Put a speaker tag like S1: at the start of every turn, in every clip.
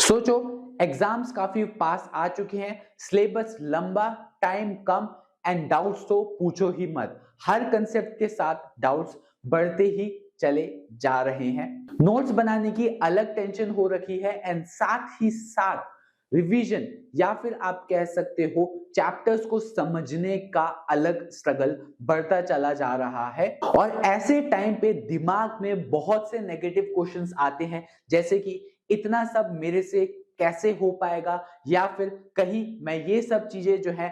S1: सोचो, एग्जाम्स काफी पास आ चुके हैं, सिलेबस लंबा, टाइम कम एंड डाउट्स तो पूछो ही मत। हर कंसेप्ट के साथ डाउट्स बढ़ते ही चले जा रहे हैं। नोट्स बनाने की अलग टेंशन हो रखी है एंड साथ ही साथ रिवीजन या फिर आप कह सकते हो चैप्टर्स को समझने का अलग स्ट्रगल बढ़ता चला जा रहा है। और ऐसे टाइम पे दिमाग में बहुत से नेगेटिव क्वेश्चंस आते हैं, जैसे कि इतना सब मेरे से कैसे हो पाएगा, या फिर कहीं मैं ये सब चीजें जो है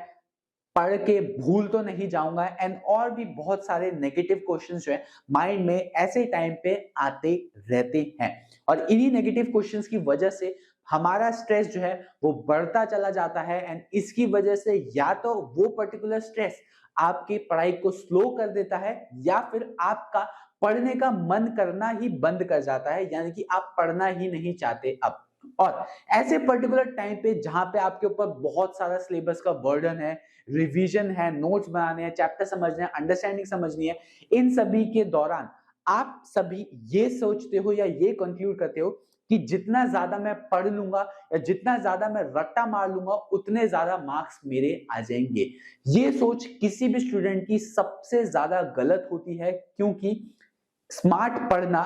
S1: पढ़ के भूल तो नहीं जाऊंगा, एंड और भी बहुत सारे नेगेटिव क्वेश्चंस जो है माइंड में ऐसे टाइम पे आते रहते हैं। और इन्हीं नेगेटिव क्वेश्चंस की वजह से हमारा स्ट्रेस जो है वो बढ़ता चला जाता है, एंड इसकी वजह से या तो वो पर्टिकुलर स्ट्रेस आपकी पढ़ाई को स्लो कर देता है, या फिर आपका पढ़ने का मन करना ही बंद कर जाता है, यानी कि आप पढ़ना ही नहीं चाहते अब। और ऐसे पर्टिकुलर टाइम पे जहां पे आपके ऊपर बहुत सारा सिलेबस का बर्डन है, रिवीजन है, नोट्स बनाने हैं, चैप्टर समझने हैं, अंडरस्टैंडिंग समझनी है, इन सभी के दौरान आप सभी ये सोचते हो या ये कंक्लूड करते हो कि जितना ज्यादा मैं पढ़ लूंगा या जितना ज्यादा मैं रट्टा मार लूंगा उतने ज्यादा मार्क्स मेरे आ जाएंगे। ये सोच किसी भी स्टूडेंट की सबसे ज्यादा गलत होती है, क्योंकि स्मार्ट पढ़ना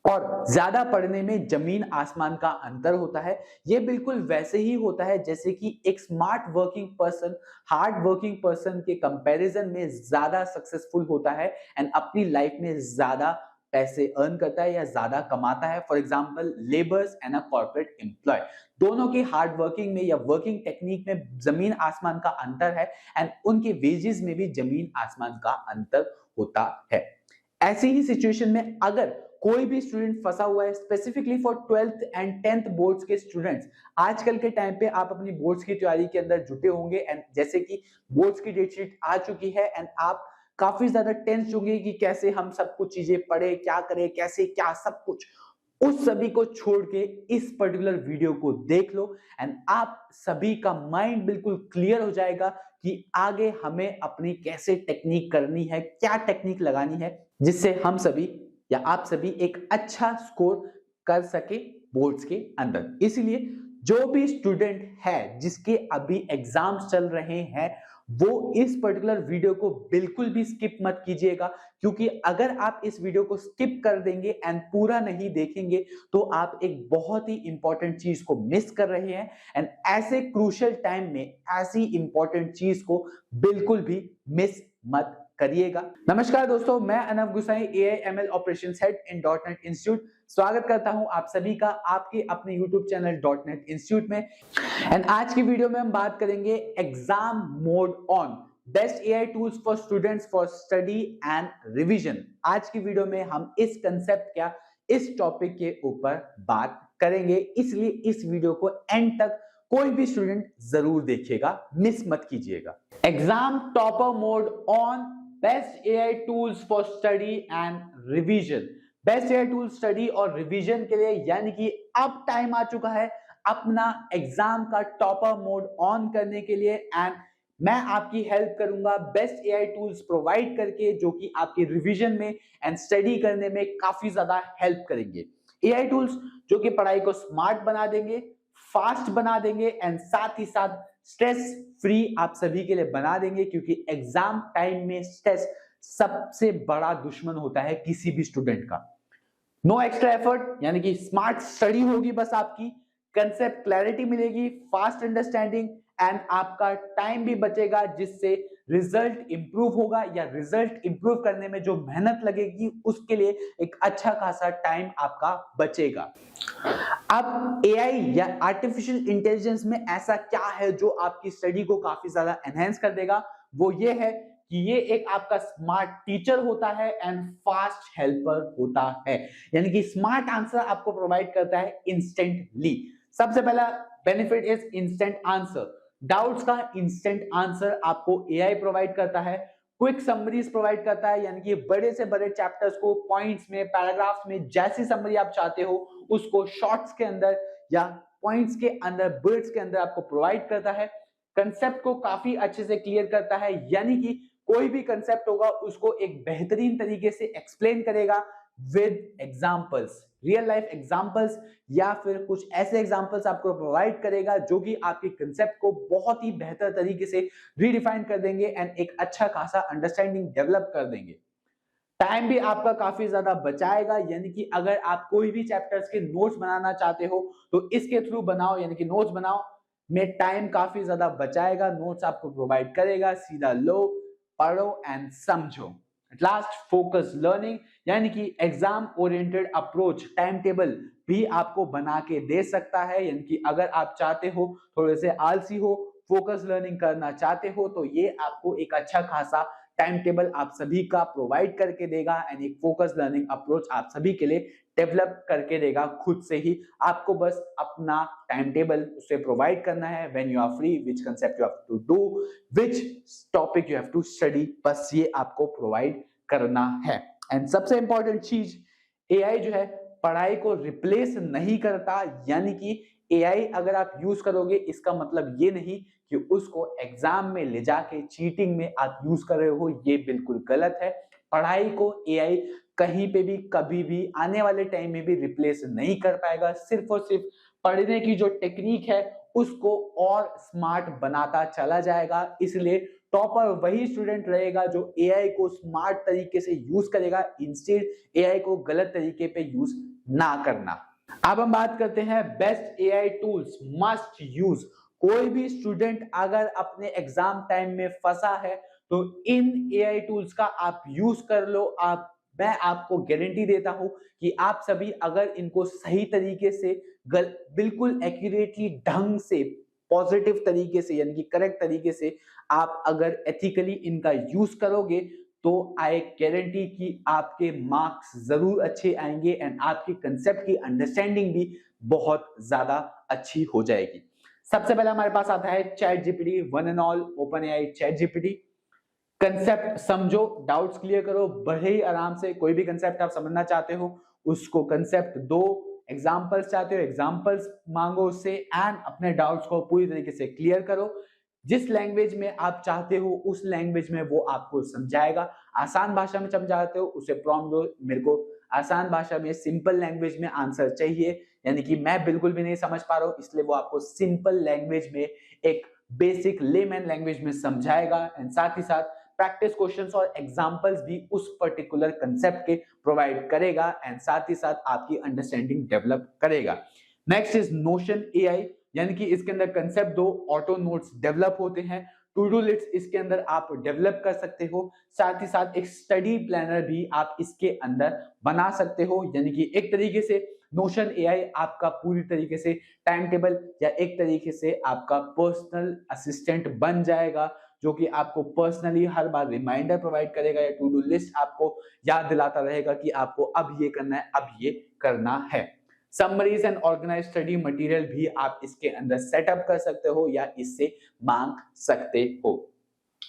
S1: और ज्यादा पढ़ने में जमीन आसमान का अंतर होता है। ये बिल्कुल वैसे ही होता है जैसे कि एक smart working person hard working person के कंपैरिजन में ज्यादा सक्सेसफुल होता है एंड अपनी लाइफ में ज्यादा पैसे अर्न करता है या ज्यादा कमाता है। For example, labours and a corporate employ, दोनों के हार्ड वर्किंग में या वर्किंग टेक्निक में जमीन आसमान का अंतर है, एंड उनके वेजेस में भी जमीन आसमान का अंतर होता है। ऐसी ही सिचुएशन में अगर कोई भी स्टूडेंट फंसा हुआ है, specifically for 12th and 10th boards के स्टूडेंट्स, आजकल के टाइम पे आप अपनी बोर्ड्स की तैयारी के अंदर जुटे होंगे, एंड जैसे कि बोर्ड्स की डेट शीट आ चुकी है एंड आप काफी ज्यादा टेंस होंगे कि कैसे हम सब कुछ चीजें पढ़े, क्या करें, कैसे क्या सब कुछ। उस सभी को छोड़ के इस पर्टिकुलर वीडियो को देख लो एंड आप सभी का माइंड बिल्कुल क्लियर हो जाएगा कि आगे हमें अपनी कैसे टेक्निक करनी है, क्या टेक्निक लगानी है, जिससे हम सभी या आप सभी एक अच्छा स्कोर कर सके बोर्ड्स के अंदर। इसलिए जो भी स्टूडेंट है जिसके अभी एग्जाम्स चल रहे हैं, वो इस पर्टिकुलर वीडियो को बिल्कुल भी स्किप मत कीजिएगा, क्योंकि अगर आप इस वीडियो को स्किप कर देंगे एंड पूरा नहीं देखेंगे तो आप एक बहुत ही इंपॉर्टेंट चीज को मिस कर रहे हैं। एंड ऐसे क्रूशियल टाइम में ऐसी इंपॉर्टेंट चीज को बिल्कुल भी मिस मत करिएगा। नमस्कार दोस्तों, मैं अनव गुसाई, AI/ML operations head in dot net institute. स्वागत करता हूं आप सभी का आपके अपने YouTube channel dot net institute में। एंड आज की वीडियो में हम बात करेंगे exam mode on, best AI tools for students for study and revision. आज की वीडियो में हम इस कंसेप्ट क्या इस टॉपिक के ऊपर बात करेंगे, इसलिए इस वीडियो को एंड तक कोई भी स्टूडेंट जरूर देखिएगा, मिस मत कीजिएगा। Exam topper mode on, best AI tools for study and revision. Best AI tool study और रिवीजन के लिए, यानी कि अब टाइम आ चुका है अपना एग्जाम का टॉपर मोड ऑन करने के लिए, एंड मैं आपकी हेल्प करूंगा बेस्ट AI टूल्स प्रोवाइड करके, जो कि आपके रिवीजन में एंड स्टडी करने में काफी ज्यादा हेल्प करेंगे। AI टूल्स जो कि पढ़ाई को स्मार्ट बना देंगे, फास्ट बना देंगे एंड साथ ही साथ स्ट्रेस फ्री आप सभी के लिए बना देंगे, क्योंकि एग्जाम टाइम में स्ट्रेस सबसे बड़ा दुश्मन होता है किसी भी स्टूडेंट का। नो एक्स्ट्रा एफर्ट, यानी कि स्मार्ट स्टडी होगी बस आपकी, कंसेप्ट क्लैरिटी मिलेगी, फास्ट अंडरस्टैंडिंग एंड आपका टाइम भी बचेगा, जिससे रिजल्ट इंप्रूव होगा, या रिजल्ट इंप्रूव करने में जो मेहनत लगेगी उसके लिए एक अच्छा खासा टाइम आपका बचेगा। अब AI या आर्टिफिशियल इंटेलिजेंस में ऐसा क्या है जो आपकी स्टडी को काफी ज्यादा एनहेंस कर देगा? वो ये है कि ये एक आपका स्मार्ट टीचर होता है एंड फास्ट हेल्पर होता है, यानी कि स्मार्ट आंसर आपको प्रोवाइड करता है इंस्टेंटली। सबसे पहला benefit is instant answer. Doubts का इंस्टेंट आंसर आपको AI प्रोवाइड करता है। क्विक समरीज प्रोवाइड करता है, यानी कि बड़े से बड़े चैप्टर्स को पॉइंट्स में, पैराग्राफ्स में जैसी समरी आप चाहते हो उसको शॉर्ट्स के अंदर या पॉइंट्स के अंदर, बुलेट्स के अंदर आपको प्रोवाइड करता है। कंसेप्ट को काफी अच्छे से क्लियर करता है, यानी कि कोई भी कंसेप्ट होगा उसको एक बेहतरीन तरीके से एक्सप्लेन करेगा, with examples, real life examples या फिर कुछ ऐसे एग्जाम्पल्स आपको प्रोवाइड करेगा जो कि आपके कंसेप्ट को बहुत ही बेहतर तरीके से रीडिफाइन कर देंगे एंड एक अच्छा खासा अंडरस्टैंडिंग डेवलप कर देंगे। टाइम भी आपका काफी ज्यादा बचाएगा, यानी कि अगर आप कोई भी चैप्टर्स के नोट्स बनाना चाहते हो तो इसके थ्रू बनाओ, यानी कि नोट्स बनाओ में टाइम काफी ज्यादा बचाएगा, नोट्स आपको प्रोवाइड करेगा, सीधा लो, पढ़ो एंड समझो। लास्ट, फोकस लर्निंग, यानी कि exam oriented approach time table भी आपको बना के दे सकता है, यानी कि अगर आप चाहते हो थोड़े से आलसी हो, फोकस लर्निंग करना चाहते हो तो ये आपको एक अच्छा खासा टाइम टेबल आप सभी का प्रोवाइड करके देगा एंड एक फोकस लर्निंग अप्रोच आप सभी के लिए डेवलप करके देगा खुद से ही। आपको बस अपना टाइम टेबल उसे प्रोवाइड करना है, when you are free, which concept you have to do, which topic you have to study, बस ये आपको प्रोवाइड करना है। एंड सबसे इंपॉर्टेंट चीज, एआई जो है पढ़ाई को रिप्लेस नहीं करता, यानी कि एआई अगर आप यूज करोगे इसका मतलब ये नहीं कि उसको एग्जाम में ले जाके चीटिंग में आप यूज कर रहे हो, ये बिल्कुल गलत है। पढ़ाई को एआई कहीं पे भी कभी भी आने वाले टाइम में भी रिप्लेस नहीं कर पाएगा, सिर्फ और सिर्फ पढ़ने की जो टेक्निक है उसको और स्मार्ट बनाता चला जाएगा। इसलिए टॉपर वही स्टूडेंट रहेगा जो एआई को स्मार्ट तरीके से यूज करेगा, इंस्टेड एआई को गलत तरीके पे यूज ना करना। अब हम बात करते हैं best AI tools must use. कोई भी स्टूडेंट अगर अपने एग्जाम टाइम में फंसा है तो इन एआई टूल्स का आप यूज कर लो। मैं आपको गारंटी देता हूं कि आप सभी अगर इनको सही तरीके से बिल्कुल एक्यूरेटली ढंग से पॉजिटिव तरीके से यानी कि करेक्ट तरीके से आप अगर एथिकली इनका यूज करोगे तो आई गारंटी कि आपके मार्क्स जरूर अच्छे आएंगे एंड आपके कंसेप्ट की अंडरस्टैंडिंग भी बहुत ज्यादा अच्छी हो जाएगी। सबसे पहले हमारे पास आता है chat GPT, one and all open AI chat GPT. Concept समझो, डाउट्स क्लियर करो, बड़े ही आराम से कोई भी कंसेप्ट आप समझना चाहते हो उसको कंसेप्ट दो, एग्जांपल्स चाहते हो एग्जांपल्स मांगो उससे एंड अपने डाउट्स को पूरी तरीके से क्लियर करो। जिस लैंग्वेज में आप चाहते हो उस लैंग्वेज में वो आपको समझाएगा। आसान भाषा में समझाते हो उसे प्रॉम्प्ट दो, मेरे को आसान भाषा में सिंपल लैंग्वेज में आंसर चाहिए, यानी कि मैं बिल्कुल भी नहीं समझ पा रहा हूं, इसलिए वो आपको सिंपल लैंग्वेज में एक बेसिक लेमैन लैंग्वेज में समझाएगा एंड साथ ही साथ प्रैक्टिस क्वेश्चंस और एग्जांपल्स भी उस पर्टिकुलर कंसेप्ट के प्रोवाइड करेगा एंड साथ ही साथ आपकी अंडरस्टैंडिंग डेवलप करेगा। नेक्स्ट इज नोशन एआई, यानी कि इसके अंदर कंसेप्ट दो, ऑटो नोट्स डेवलप होते हैं, टू डू लिस्ट इसके अंदर आप डेवलप कर सकते हो, साथ ही साथ एक स्टडी प्लानर भी आप इसके अंदर बना सकते हो, यानी कि एक तरीके से नोशन एआई आपका पूरी तरीके से टाइम टेबल या एक तरीके से आपका पर्सनल असिस्टेंट बन जाएगा, जो कि आपको पर्सनली हर बार रिमाइंडर प्रोवाइड करेगा या टू डू लिस्ट आपको याद दिलाता रहेगा कि आपको अब ये करना है, अब ये करना है। Summaries and organise study material भी आप इसके अंदर सेटअप कर सकते हो या इससे मांग सकते हो।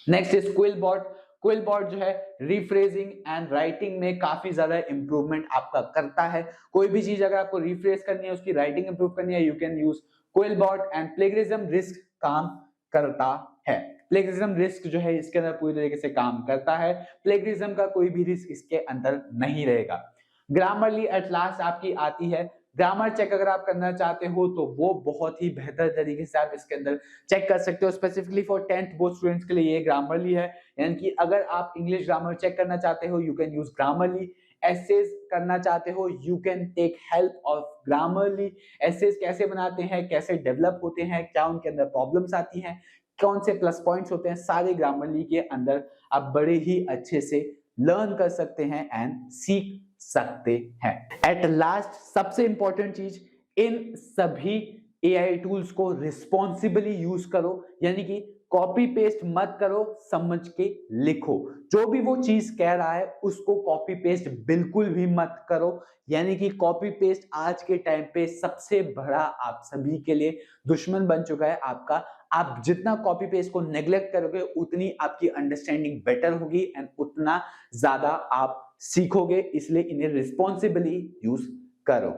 S1: Next is QuillBot. क्विलबॉट जो है रिफ्रेजिंग एंड राइटिंग में काफी ज्यादा इंप्रूवमेंट आपका करता है। कोई भी चीज अगर आपको रिफ्रेज करनी है, उसकी राइटिंग इंप्रूव करनी है, you can use QuillBot and plagiarism risk काम करता है। प्लेगरिज्म रिस्क जो है इसके अंदर पूरी तरीके से काम करता है, प्लेगरिज्म का कोई भी रिस्क इसके अंदर नहीं रहेगा। ग्रामरली एट लास्ट आपकी आती है, ग्रामर चेक अगर आप करना चाहते हो तो वो बहुत ही बेहतर तरीके से आप इसके अंदर चेक कर सकते हो। Specifically for 10th board students के लिए ये ग्रामरली है, यानी कि अगर आप इंग्लिश ग्रामर चेक करना चाहते हो you can use Grammarly. Essays करना चाहते हो you can take help of Grammarly. Essays कैसे बनाते हैं, कैसे डेवलप होते हैं, क्या उनके अंदर प्रॉब्लम्स आती हैं, कौन से प्लस पॉइंट्स होते हैं, सारे ग्रामरली के अंदर आप बड़े ही अच्छे से लर्न कर सकते हैं एंड सीख सकते हैं। एट लास्ट सबसे इंपॉर्टेंट चीज, इन सभी एआई टूल्स को रिस्पॉन्सिबली यूज करो, यानी कि कॉपी पेस्ट मत करो, समझ के लिखो। जो भी वो चीज कह रहा है उसको कॉपी पेस्ट बिल्कुल भी मत करो, यानी कि कॉपी पेस्ट आज के टाइम पे सबसे बड़ा आप सभी के लिए दुश्मन बन चुका है आपका। आप जितना कॉपी पेस्ट को नेग्लेक्ट करोगे उतनी आपकी अंडरस्टैंडिंग बेटर होगी एंड उतना ज्यादा आप सीखोगे, इसलिए इन्हें रिस्पॉन्सिबली यूज करो।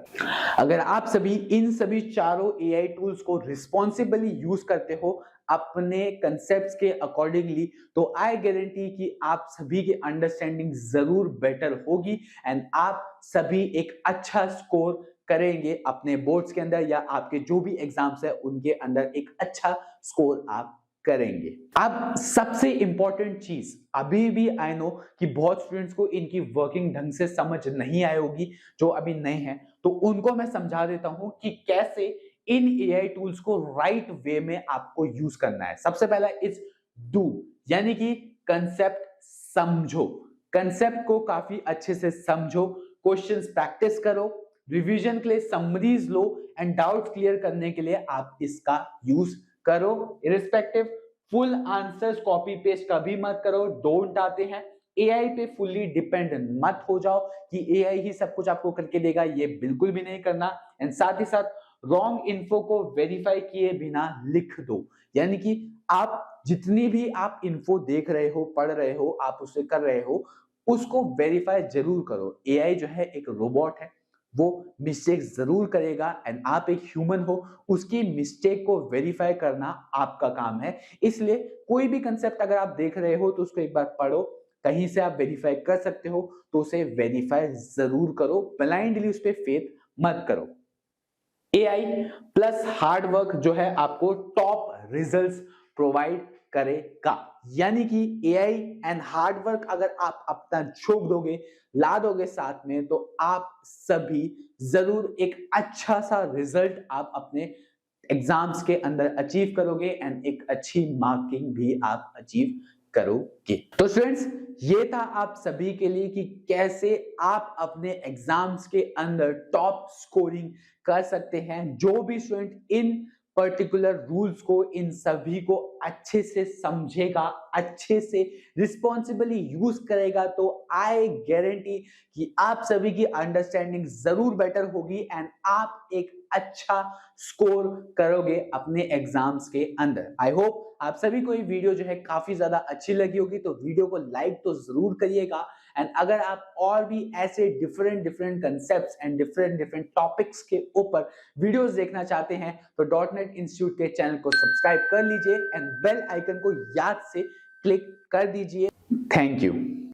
S1: अगर आप सभी इन सभी चारों एआई टूल्स को रिस्पॉन्सिबली यूज करते हो अपने कंसेप्ट्स के अकॉर्डिंगली, तो आई गारंटी कि आप सभी की अंडरस्टैंडिंग जरूर बेटर होगी एंड आप सभी एक अच्छा स्कोर करेंगे अपने बोर्ड्स के अंदर, या आपके जो भी एग्जाम्स है उनके अंदर एक अच्छा स्कोर आप करेंगे। अब सबसे इंपॉर्टेंट चीज, अभी भी आई नो कि बहुत स्टूडेंट्स को इनकी वर्किंग ढंग से समझ नहीं आई होगी जो अभी नए हैं, तो उनको मैं समझा देता हूं कि कैसे इन एआई टूल्स को राइट वे में आपको यूज करना है। सबसे पहला इज डू, यानी कि कंसेप्ट समझो, कंसेप्ट को काफी अच्छे से समझो, क्वेश्चंस प्रैक्टिस करो, रिवीजन के लिए summaries low and doubt clear करने के लिए आप इसका यूज करो। Irrespective full answers copy paste कभी मत करो, डोंट आते हैं। एआई पे फुल्ली डिपेंडेंट मत हो जाओ कि एआई ही सब कुछ आपको करके देगा, ये बिल्कुल भी नहीं करना। एंड साथ ही साथ रॉन्ग इन्फो को वेरीफाई किए बिना लिख दो, यानी कि आप जितनी भी आप इन्फो देख रहे हो, पढ़ रहे हो, आप उसे कर रहे हो, उसको वेरीफाई जरूर करो। एआई जो है एक रोबोट है, वो मिस्टेक जरूर करेगा एंड आप एक ह्यूमन हो, उसकी मिस्टेक को वेरीफाई करना आपका काम है। इसलिए कोई भी कंसेप्ट अगर आप देख रहे हो तो उसको एक बार पढ़ो, कहीं से आप वेरीफाई कर सकते हो तो उसे वेरीफाई जरूर करो, ब्लाइंडली उस पर फेथ मत करो। एआई प्लस हार्ड वर्क जो है आपको टॉप रिजल्ट्स प्रोवाइड करेगा, यानी कि एआई एंड हार्ड वर्क अगर आप अपना झोंक दोगे, ला दोगे साथ में, तो आप सभी जरूर एक अच्छा सा रिजल्ट आप अपने एग्जाम्स के अंदर अचीव करोगे एंड एक अच्छी मार्किंग भी आप अचीव करोगे। तो स्टूडेंट्स, ये था आप सभी के लिए कि कैसे आप अपने एग्जाम्स के अंदर टॉप स्कोरिंग कर सकते हैं। जो भी स्टूडेंट इन पर्टिकुलर रूल्स को, इन सभी को अच्छे से समझेगा, अच्छे से रिस्पॉन्सिबली यूज करेगा, तो आई गारंटी कि आप सभी की अंडरस्टैंडिंग जरूर बेटर होगी एंड आप एक अच्छा स्कोर करोगे अपने एग्जाम्स के अंदर। आई होप आप सभी को ये वीडियो जो है काफी ज्यादा अच्छी लगी होगी, तो वीडियो को लाइक तो जरूर करिएगा एंड अगर आप और भी ऐसे different different concepts and different different topics के ऊपर वीडियोस देखना चाहते हैं तो डॉटनेट इंस्टीट्यूट के चैनल को सब्सक्राइब कर लीजिए एंड बेल आइकन को याद से क्लिक कर दीजिए। Thank you.